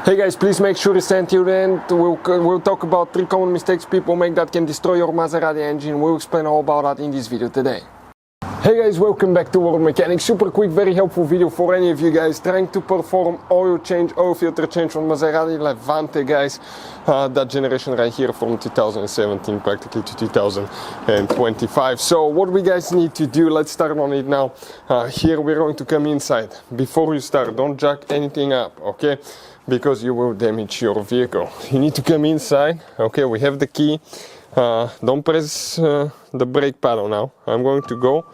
Hey guys, please make sure to stay until the end. We'll talk about 3 common mistakes people make that can destroy your Maserati engine. We'll explain all about that in this video today. Hey guys, welcome back to World Mechanics. Super quick, very helpful video for any of you guys trying to perform oil change, oil filter change on Maserati Levante, guys. That generation right here from 2017 practically to 2025. So what we guys need to do, let's start on it now. Here we're going to come inside. Before you start, don't jack anything up, okay? Because you will damage your vehicle. You need to come inside. Okay, we have the key. Don't press the brake pedal now. I'm going to go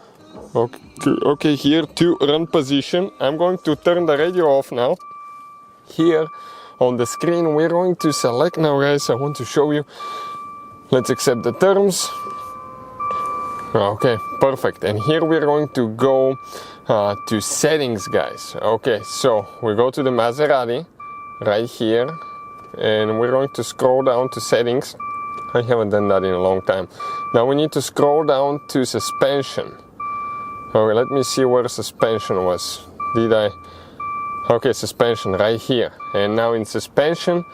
okay here to run position. I'm going to turn the radio off now. Here on the screen we're going to select now, guys. I want to show you. Let's accept the terms. Okay, perfect. And here we're going to go to settings, guys. Okay, so we go to the Maserati right here, and we're going to scroll down to settings. I haven't done that in a long time. Now we need to scroll down to suspension. Okay, let me see where suspension was. Okay, suspension right here. And now in suspension,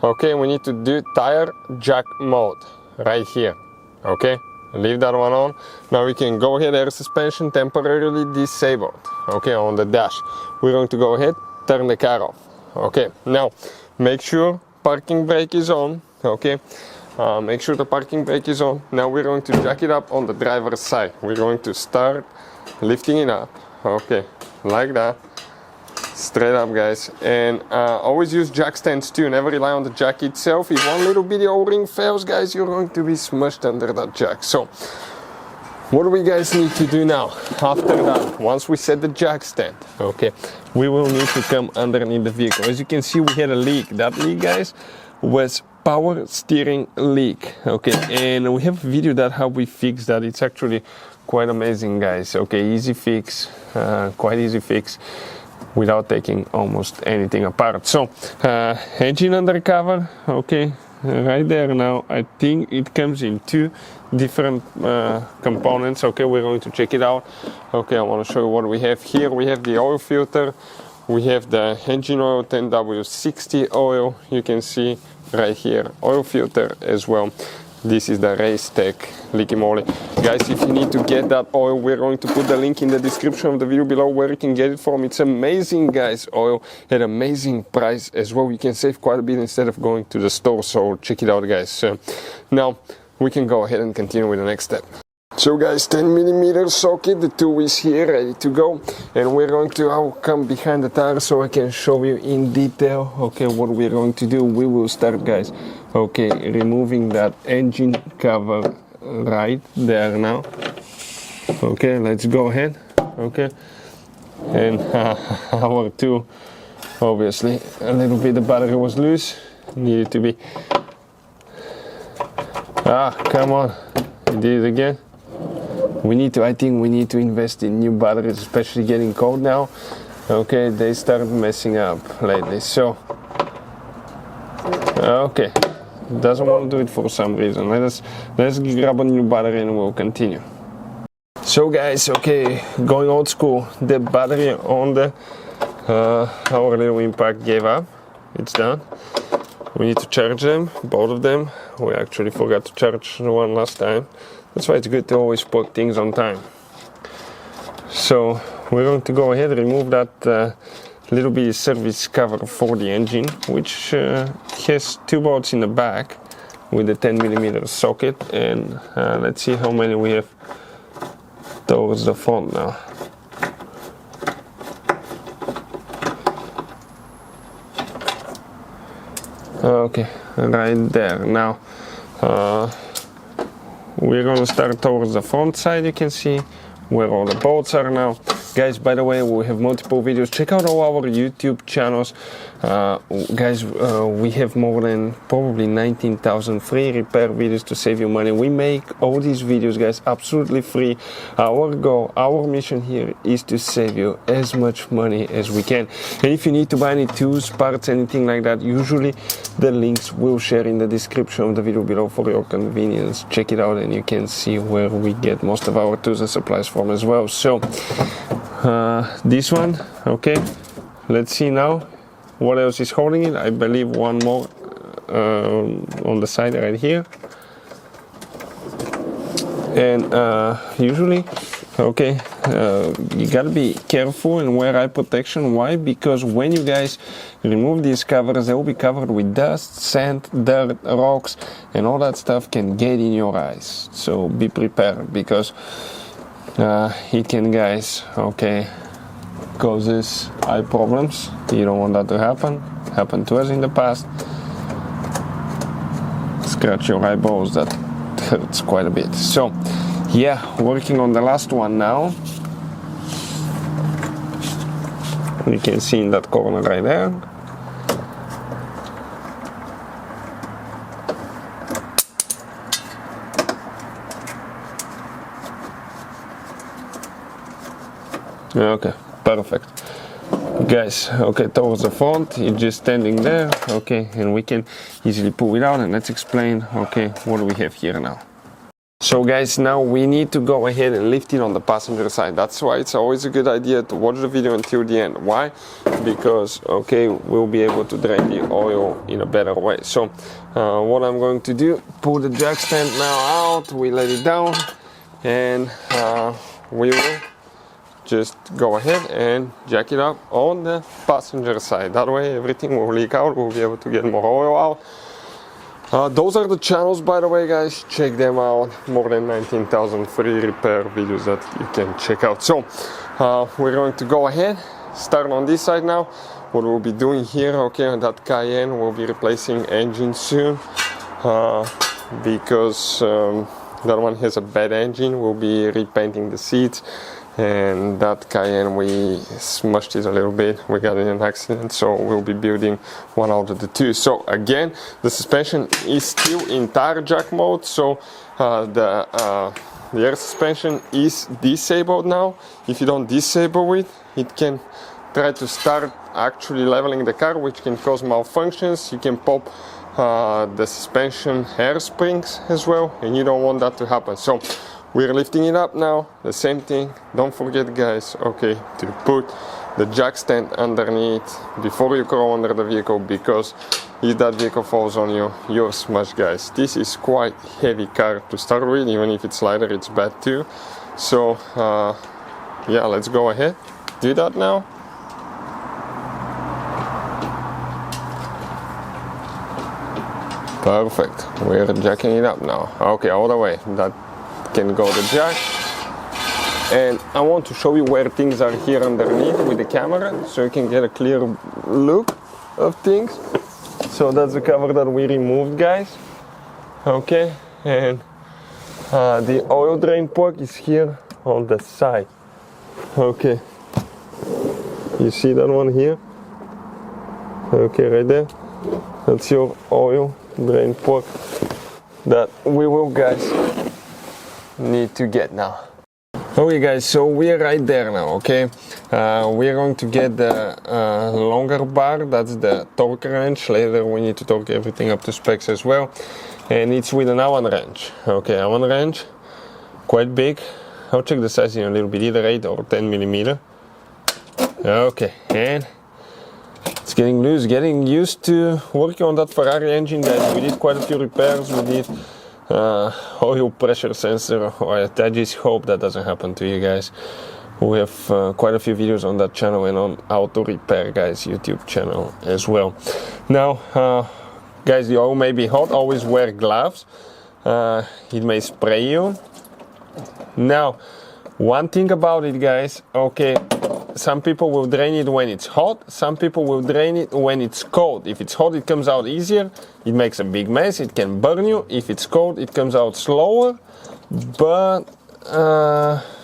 okay, we need to do tire jack mode right here. Okay, leave that one on. Now we can go ahead, air suspension temporarily disabled. Okay, on the dash. We're going to go ahead, turn the car off. Okay, now make sure parking brake is on. Okay, make sure the parking brake is on. Now we're going to jack it up on the driver's side. We're going to start lifting it up. Okay, like that, straight up, guys. And always use jack stands too. Never rely on the jack itself. If one little bitty O-ring fails, guys, you're going to be smushed under that jack. So what do we guys need to do now? After that, once we set the jack stand, okay, we will need to come underneath the vehicle. As you can see, we had a leak. That leak, guys, was power steering leak. Okay, and we have a video that how we fix that. It's actually quite amazing, guys. Okay, easy fix, quite easy fix without taking almost anything apart. So engine undercover, okay, right there. Now I think it comes in 2 different components. Okay, we're going to check it out. Okay, I want to show you what we have here. We have the oil filter, we have the engine oil 10W60 oil, you can see right here, oil filter as well. This is the Race Tech leaky moly. Guys, if you need to get that oil, we're going to put the link in the description of the video below where you can get it from. It's amazing, guys, oil at amazing price as well. You can save quite a bit instead of going to the store, so check it out, guys. Now we can go ahead and continue with the next step. So guys, 10mm socket, the tool is here ready to go, and we're going to, I'll come behind the tire so I can show you in detail, okay, what we're going to do. We will start, guys, okay, removing that engine cover right there now. Okay, let's go ahead. Okay, and our tool, obviously a little bit, the battery was loose, needed to be, come on, you did it again. I think we need to invest in new batteries, especially getting cold now. Okay, they start messing up lately. So, okay, doesn't want to do it for some reason. Let's grab a new battery and we'll continue. So guys, okay, going old school. The battery on the our little impact gave up. It's done. We need to charge them, both of them. We actually forgot to charge the one last time. That's why it's good to always put things on time. So we're going to go ahead and remove that little bit of service cover for the engine, which has 2 bolts in the back with a 10mm socket. And let's see how many we have towards the front now. Okay, right there. Now we're going to start towards the front side. You can see where all the bolts are now. Guys, by the way, we have multiple videos. Check out all our YouTube channels. Guys, we have more than probably 19,000 free repair videos to save you money. We make all these videos, guys, absolutely free. Our goal, our mission here is to save you as much money as we can. And if you need to buy any tools, parts, anything like that, usually the links we'll share in the description of the video below for your convenience. Check it out and you can see where we get most of our tools and supplies from as well. So this one, okay, let's see now what else is holding it? I believe one more on the side right here. And usually, okay, you gotta be careful and wear eye protection. Why? Because when you guys remove these covers, they will be covered with dust, sand, dirt, rocks, and all that stuff can get in your eyes. So be prepared, because it can, guys, okay, causes eye problems. You don't want that to happen. Happened to us in the past. Scratch your eyeballs, that hurts quite a bit. So yeah, working on the last one now. You can see in that corner right there. Okay, perfect. Guys, okay, towards the front, it's just standing there, okay, and we can easily pull it out, and let's explain, okay, what do we have here now. So guys, now we need to go ahead and lift it on the passenger side. That's why it's always a good idea to watch the video until the end. Why? Because, okay, we'll be able to drain the oil in a better way. So what I'm going to do, pull the jack stand now out, we let it down, and we will just go ahead and jack it up on the passenger side. That way everything will leak out, we'll be able to get more oil out. Those are the channels, by the way, guys. Check them out. More than 19,000 free repair videos that you can check out. So we're going to go ahead, start on this side now. What we'll be doing here, okay, on that Cayenne, we'll be replacing engine soon, because that one has a bad engine. We'll be repainting the seats, and that Cayenne, we smushed it a little bit. We got in an accident, so we'll be building one out of the two. So again, the suspension is still in tire jack mode, so the air suspension is disabled now. If you don't disable it, it can try to start actually leveling the car, which can cause malfunctions. You can pop the suspension hair springs as well, and you don't want that to happen. So we're lifting it up now, the same thing. Don't forget, guys, okay, to put the jack stand underneath before you crawl under the vehicle, because if that vehicle falls on you, you're smashed, guys. This is quite heavy car to start with. Even if it's lighter, it's bad too. So yeah, let's go ahead, do that now. Perfect, we're jacking it up now. Okay, all the way, that can go the jack. And I want to show you where things are here underneath with the camera, so you can get a clear look of things. So that's the cover that we removed, guys. Okay, and the oil drain plug is here on the side. Okay, you see that one here? Okay, right there. That's your oil drain plug that we will, guys, need to get now. Okay, guys, so we're right there now. Okay, we're going to get the longer bar. That's the torque wrench. Later we need to torque everything up to specs as well, and it's with an Allen wrench. Okay, Allen wrench, quite big. I'll check the size in a little bit, either 8 or 10 millimeter. Okay, and it's getting loose. Getting used to working on that Ferrari engine, guys. We did quite a few repairs. We did oil pressure sensor. I just hope that doesn't happen to you guys. We have quite a few videos on that channel and on Auto Repair Guys YouTube channel as well. Now, guys, the oil may be hot. Always wear gloves. It may spray you. Now, one thing about it, guys, okay, some people will drain it when it's hot, some people will drain it when it's cold. If it's hot, it comes out easier, it makes a big mess, it can burn you. If it's cold, it comes out slower, but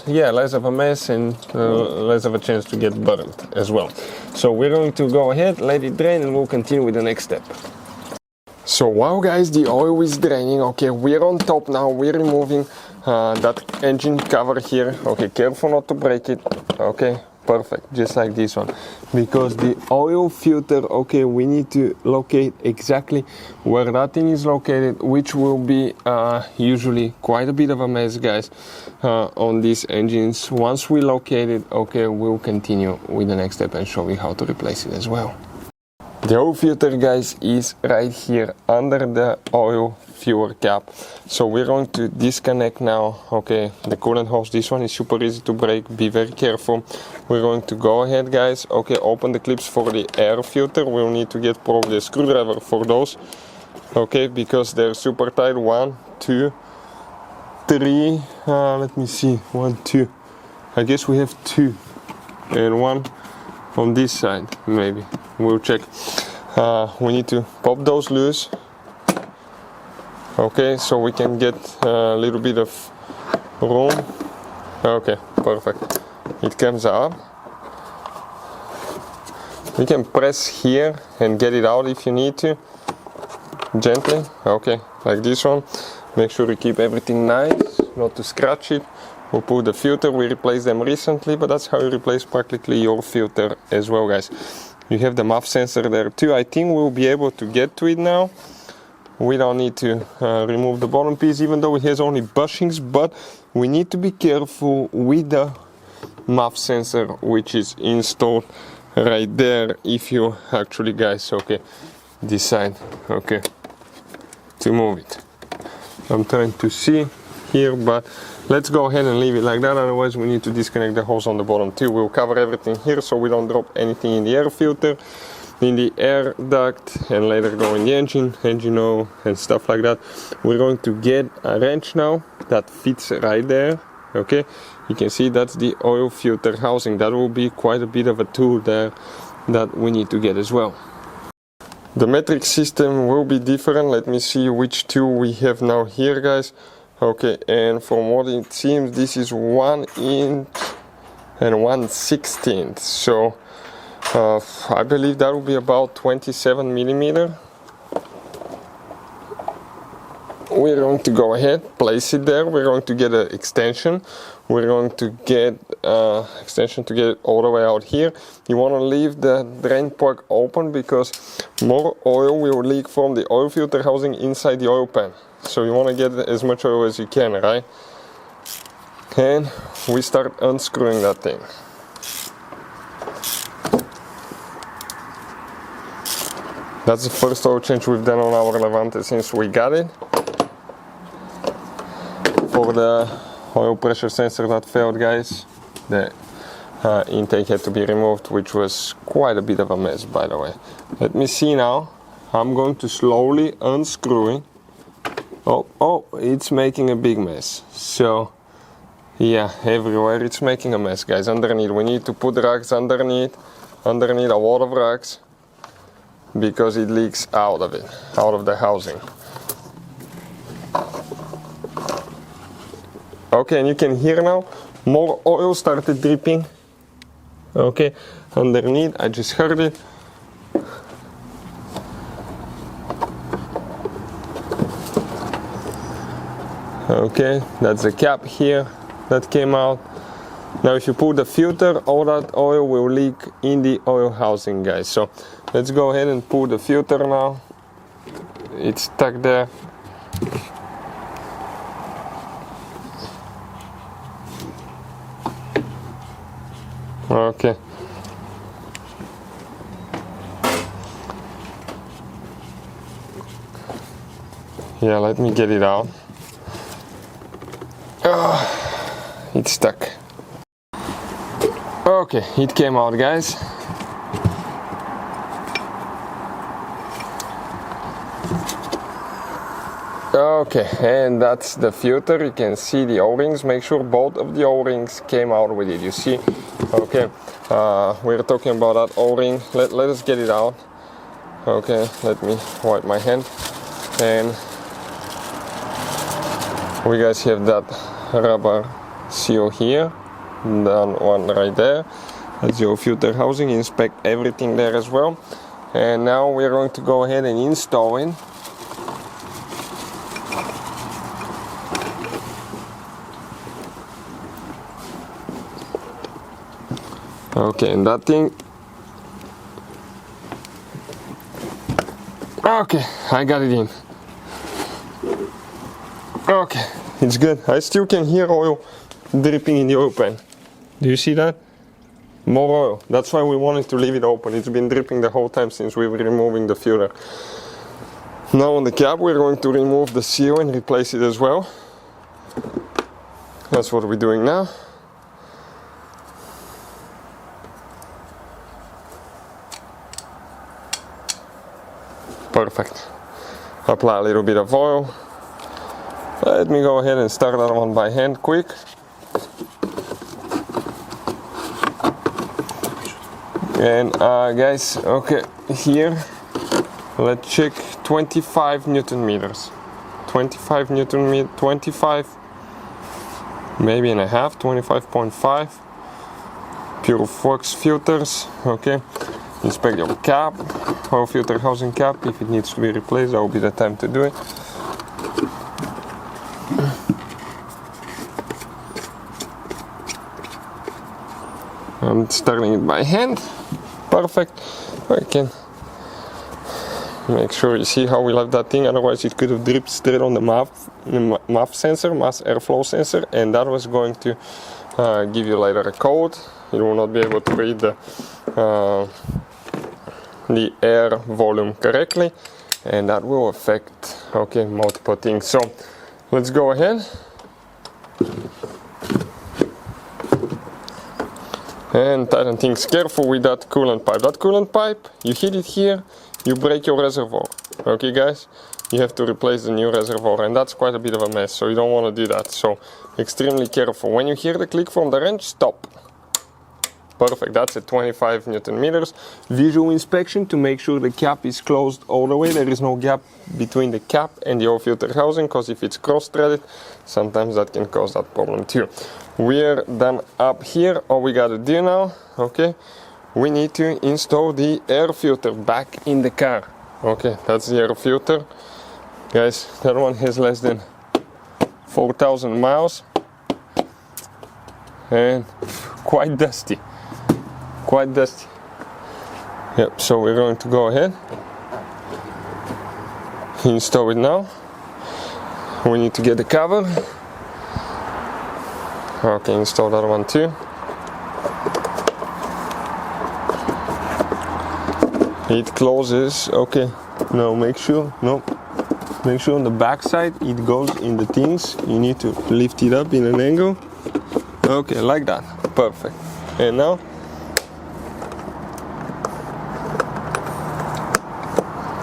yeah, less of a mess and less of a chance to get burnt as well. So we're going to go ahead, let it drain, and we'll continue with the next step. So while, guys, the oil is draining, okay, we're on top now. We're removing that engine cover here. Okay, careful not to break it. Okay, perfect, just like this one. Because the oil filter, okay, we need to locate exactly where that thing is located, which will be usually quite a bit of a mess, guys, on these engines. Once we locate it, okay, we'll continue with the next step and show you how to replace it as well. The oil filter, guys, is right here under the oil filler cap. So we're going to disconnect now. Okay, the coolant hose, this one is super easy to break, be very careful. We're going to go ahead, guys. Okay, open the clips for the air filter. We'll need to get probably a screwdriver for those. Okay, because they're super tight. 1, 2, 3, let me see, 1, 2. I guess we have 2 and 1 on this side, maybe. We'll check. We need to pop those loose. Okay, so we can get a little bit of room. Okay, perfect. It comes out. You can press here and get it out if you need to. Gently. Okay, like this one. Make sure you keep everything nice, not to scratch it. We'll put the filter, we replaced them recently, but that's how you replace practically your filter as well, guys. You have the MUF sensor there too. I think we'll be able to get to it now. We don't need to remove the bottom piece, even though it has only bushings, but we need to be careful with the MUF sensor, which is installed right there. If you actually, guys, okay, decide, okay, to move it. I'm trying to see here, but let's go ahead and leave it like that, otherwise we need to disconnect the hose on the bottom too. We'll cover everything here so we don't drop anything in the air filter, in the air duct, and later go in the engine oil and stuff like that. We're going to get a wrench now that fits right there. Okay, you can see that's the oil filter housing. That will be quite a bit of a tool there that we need to get as well. The metric system will be different. Let me see which tool we have now here, guys. Okay, and from what it seems, this is 1 inch and 1/16. So I believe that will be about 27 millimeter. We're going to go ahead, place it there. We're going to get an extension. We're going to get extension to get it all the way out here. You want to leave the drain plug open because more oil will leak from the oil filter housing inside the oil pan. So you want to get as much oil as you can, right? And we start unscrewing that thing. That's the first oil change we've done on our Levante since we got it. For the oil pressure sensor that failed, guys, the intake had to be removed, which was quite a bit of a mess, by the way. Let me see now. I'm going to slowly unscrew it. Oh, it's making a big mess. So yeah, everywhere it's making a mess, guys. Underneath, we need to put racks underneath a lot of racks, because it leaks out of it, out of the housing. Okay, and you can hear now more oil started dripping. Okay, underneath, I just heard it. Okay, that's the cap here that came out. Now if you pull the filter, all that oil will leak in the oil housing, guys. So let's go ahead and pull the filter now. It's stuck there. Okay. Yeah, let me get it out. It's stuck. Okay, it came out, guys. Okay, and that's the filter. You can see the O-rings. Make sure both of the O-rings came out with it. You see? Okay, we're talking about that O-ring. Let us get it out. Okay, let me wipe my hand. And we guys have that rubber seal here. That one right there. That's your filter housing. Inspect everything there as well. And now we're going to go ahead and install it. Okay, and that thing. Okay, I got it in. Okay, it's good. I still can hear oil dripping in the oil pan. Do you see that? more oil. That's why we wanted to leave it open. It's been dripping the whole time since we were removing the filter. Now on the cap we're going to remove the seal and replace it as well. That's what we're doing now. Perfect. Apply a little bit of oil. Let me go ahead and start that one by hand quick. And guys, okay, here let's check 25 Newton meters. 25 Newton meters, 25, maybe and a half, 25.5. Pure Fox filters, okay. Inspect your cap, oil filter housing cap. If it needs to be replaced, that will be the time to do it. I'm starting it by hand. Perfect. I can make sure you see how we left that thing, otherwise it could have dripped straight on the MAF sensor, mass airflow sensor, and that was going to give you later a code. You will not be able to read the air volume correctly, and that will affect, okay, multiple things. So let's go ahead and tighten things. Careful with that coolant pipe. That coolant pipe, you hit it here, you break your reservoir. Okay guys, you have to replace the new reservoir, and that's quite a bit of a mess, so you don't want to do that. So extremely careful. When you hear the click from the wrench, stop. Perfect, that's at 25 Newton meters. Visual inspection to make sure the cap is closed all the way. There is no gap between the cap and the oil filter housing, because if it's cross-threaded, sometimes that can cause that problem too. We're done up here. All we gotta do now, okay, we need to install the air filter back in the car. Okay, that's the air filter. Guys, that one has less than 4,000 miles and quite dusty. Quite dusty. Yep, so we're going to go ahead, install it now. We need to get the cover. Okay, install that one too. It closes, okay. Now make sure on the back side it goes in the things. You need to lift it up in an angle. Okay, like that. Perfect. And now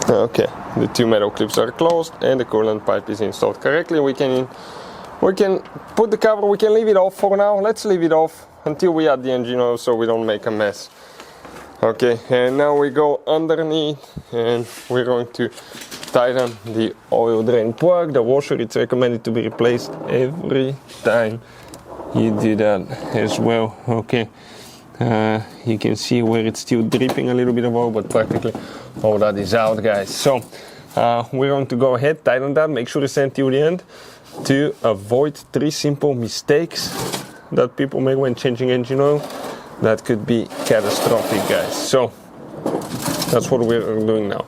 okay, the two metal clips are closed and the coolant pipe is installed correctly. We can put the cover, we can leave it off for now. Let's leave it off until we add the engine oil so we don't make a mess. Okay, and now we go underneath and we're going to tighten the oil drain plug. The washer, it's recommended to be replaced every time you do that as well. Okay, you can see where it's still dripping a little bit of oil, but practically all that is out, guys. So we're going to go ahead, tighten that, make sure it's until the end to avoid 3 simple mistakes that people make when changing engine oil. That could be catastrophic, guys. So that's what we're doing now.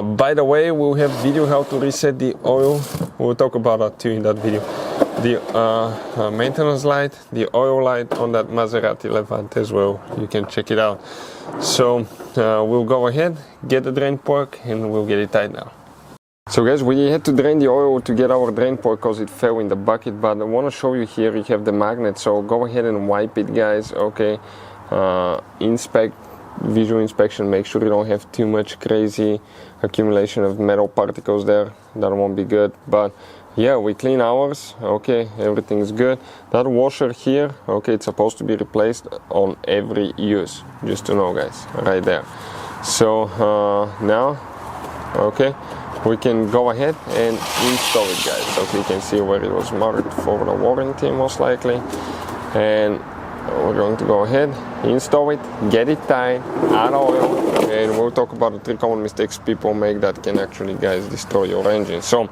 By the way, we'll have video how to reset the oil. We'll talk about that too in that video. The maintenance light, the oil light on that Maserati Levante as well. You can check it out. So we'll go ahead, get the drain plug, and we'll get it tight now. So guys, we had to drain the oil to get our drain plug because it fell in the bucket, but I want to show you here, you have the magnet, so go ahead and wipe it, guys. Okay, inspect, visual inspection, make sure you don't have too much crazy accumulation of metal particles there. That won't be good. But yeah, we clean ours. Okay, everything's good. That washer here, okay, it's supposed to be replaced on every use, just to know, guys, right there. So now, okay, we can go ahead and install it, guys. So you can see where it was marked for the warranty, most likely. And we're going to go ahead, install it, get it tight, add oil, and we'll talk about the 3 common mistakes people make that can actually, guys, destroy your engine. So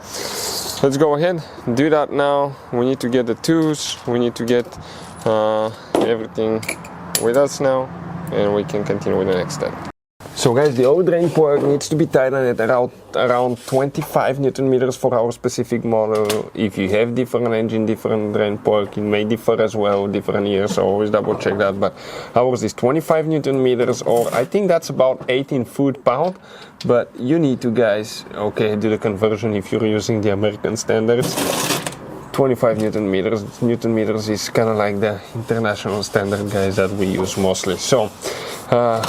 let's go ahead, do that now. We need to get the tools, we need to get everything with us now, and we can continue with the next step. So guys, the oil drain plug needs to be tightened at around 25 Newton meters for our specific model. If you have different engine, different drain plug, it may differ as well, different years, so always double check that. But ours is 25 Newton meters, or I think that's about 18 foot-pound. But you need to, guys, okay, do the conversion if you're using the American standards. 25 Newton meters is kind of like the international standard, guys, that we use mostly. So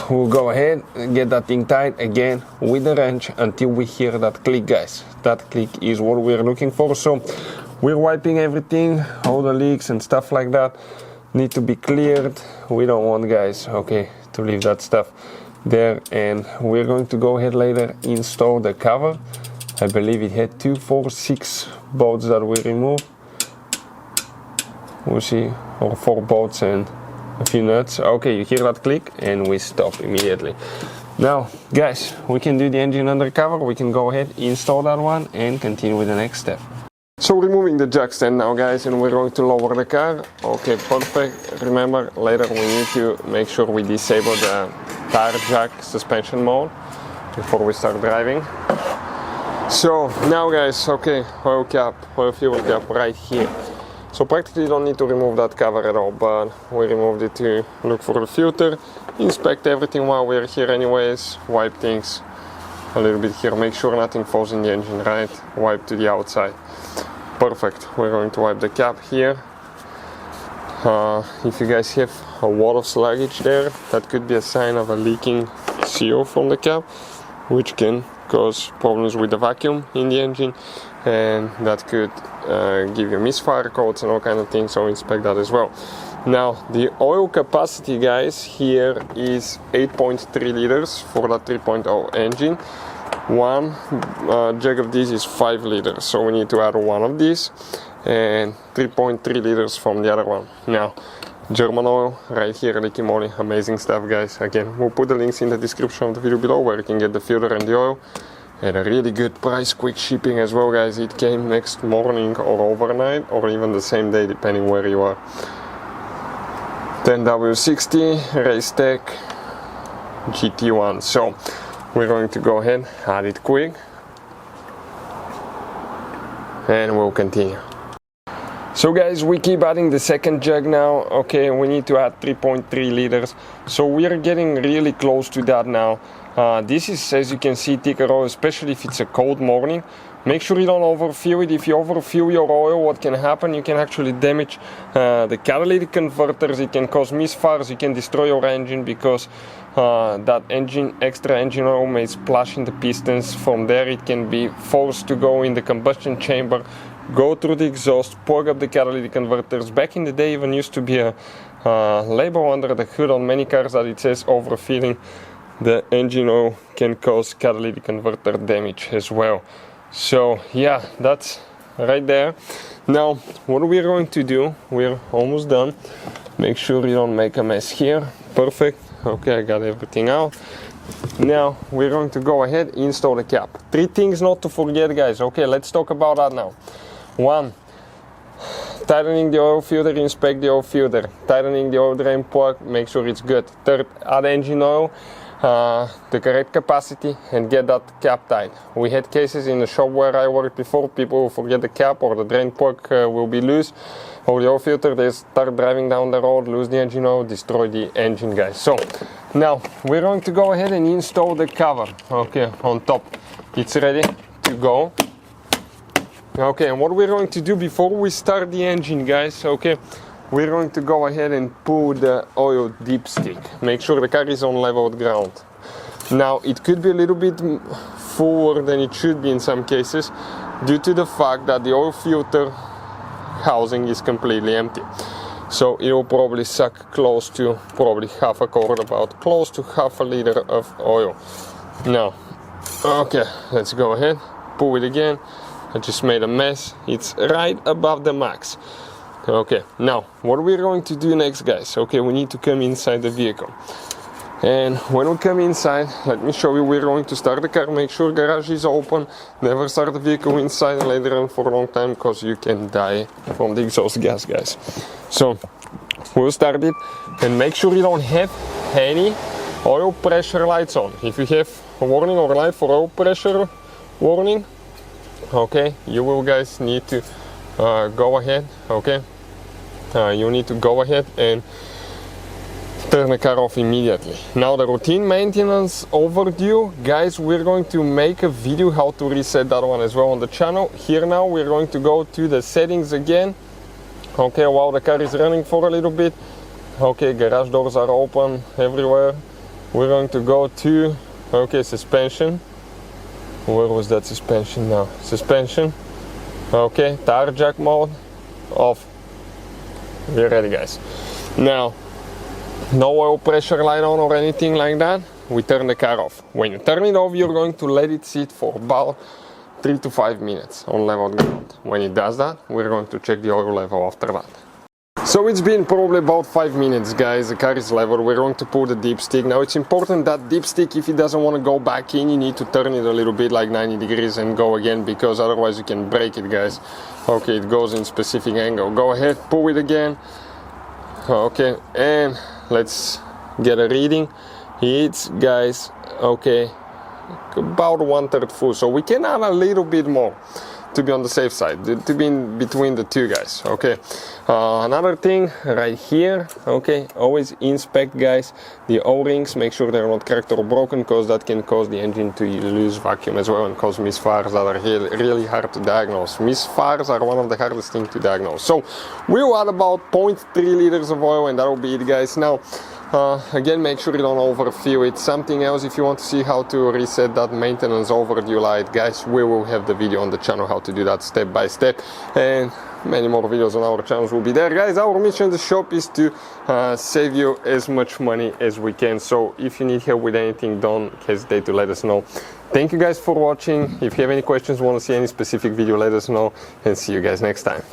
we'll go ahead and get that thing tight again with the wrench until we hear that click, guys. That click is what we're looking for. So we're wiping everything, all the leaks and stuff like that need to be cleared. We don't want, guys, okay, to leave that stuff there. And we're going to go ahead later install the cover. I believe it had 2, 4, 6 bolts that we removed. We'll see, or 4 bolts and a few nuts. Okay, you hear that click and we stop immediately. Now, guys, we can do the engine undercover. We can go ahead, install that one and continue with the next step. So removing the jack stand now, guys, and we're going to lower the car. Okay, perfect. Remember, later we need to make sure we disable the tire jack suspension mode before we start driving. So now, guys, okay, oil cap, oil fuel cap right here. So practically you don't need to remove that cover at all, but we removed it to look for the filter, inspect everything while we're here anyways, wipe things a little bit here, make sure nothing falls in the engine, right? Wipe to the outside. Perfect. We're going to wipe the cap here. If you guys have a lot of sluggish there, that could be a sign of a leaking seal from the cap, which can cause problems with the vacuum in the engine, and that could give you misfire codes and all kind of things, so inspect that as well. Now the oil capacity, guys, here is 8.3 liters for that 3.0 engine. One jug of this is 5 liters, so we need to add one of these and 3.3 liters from the other one. Now German oil right here, liquid moly, amazing stuff, guys. Again, we'll put the links in the description of the video below where you can get the filter and the oil at a really good price, quick shipping as well, guys. It came next morning or overnight or even the same day depending where you are. 10W60 race tech GT1. So we're going to go ahead, add it quick, and we'll continue. So guys, we keep adding the second jug now. Okay, we need to add 3.3 liters. So we are getting really close to that now. This is, as you can see, thicker oil, especially if it's a cold morning. Make sure you don't overfill it. If you overfill your oil, what can happen? You can actually damage the catalytic converters. It can cause misfires. You can destroy your engine because that extra engine oil may splash in the pistons. From there, it can be forced to go in the combustion chamber, go through the exhaust, plug up the catalytic converters. Back in the day, even used to be a label under the hood on many cars that it says overfilling the engine oil can cause catalytic converter damage as well. So yeah, that's right there. Now what we're going to do, we're almost done. Make sure you don't make a mess here. Perfect. Okay, I got everything out. Now we're going to go ahead, install the cap. 3 things not to forget, guys. Okay, let's talk about that now. 1, tightening the oil filter, inspect the oil filter. Tightening the oil drain plug, make sure it's good. 3rd, add engine oil, the correct capacity, and get that cap tight. We had cases in the shop where I worked before, people will forget the cap or the drain plug will be loose, or the oil filter, they start driving down the road, lose the engine oil, destroy the engine, guys. So now we're going to go ahead and install the cover. Okay, on top, it's ready to go. Okay, and what we're going to do before we start the engine, guys, okay, we're going to go ahead and pull the oil dipstick. Make sure the car is on level ground. Now, it could be a little bit fuller than it should be in some cases due to the fact that the oil filter housing is completely empty. So it will probably suck close to probably half a quart, about close to half a liter of oil. Now, okay, let's go ahead, pull it again. I just made a mess. It's right above the max. Okay, now what we're going to do next, guys, okay, we need to come inside the vehicle. And when we come inside, let me show you, we're going to start the car, make sure garage is open, never start the vehicle inside and let it run for a long time because you can die from the exhaust gas, guys. So we'll start it and make sure you don't have any oil pressure lights on. If you have a warning or light for oil pressure warning, okay, you will guys need to go ahead, okay, you need to go ahead and turn the car off immediately. Now the routine maintenance overdue, guys, we're going to make a video how to reset that one as well on the channel. Here now we're going to go to the settings again, okay, while the car is running for a little bit. Okay, garage doors are open everywhere. We're going to go to, okay, suspension. Where was that suspension now? Suspension. Okay, tire jack mode off. We're ready, guys. Now, no oil pressure light on or anything like that. We turn the car off. When you turn it off, you're going to let it sit for about 3 to 5 minutes on level ground. When it does that, we're going to check the oil level after that. So it's been probably about 5 minutes, guys. The car is level. We're going to pull the dipstick. Now it's important that dipstick, if it doesn't want to go back in, you need to turn it a little bit, like 90 degrees, and go again, because otherwise you can break it, guys. Okay, it goes in specific angle. Go ahead, pull it again. Okay, and let's get a reading. It's, guys, okay, about 1/3 full. So we can add a little bit more to be on the safe side, to be in between the two, guys. Okay, another thing right here, okay, always inspect, guys, the O-rings. Make sure they're not cracked or broken, because that can cause the engine to lose vacuum as well and cause misfires that are really hard to diagnose. Misfires are one of the hardest things to diagnose. So we'll add about 0.3 liters of oil, and that'll be it, guys. Now again, make sure you don't overfill it. Something else, if you want to see how to reset that maintenance overdue light, guys, we will have the video on the channel how to do that step by step, and many more videos on our channels will be there, guys. Our mission in the shop is to save you as much money as we can. So if you need help with anything, don't hesitate to let us know. Thank you guys for watching. If you have any questions, want to see any specific video, let us know, and see you guys next time.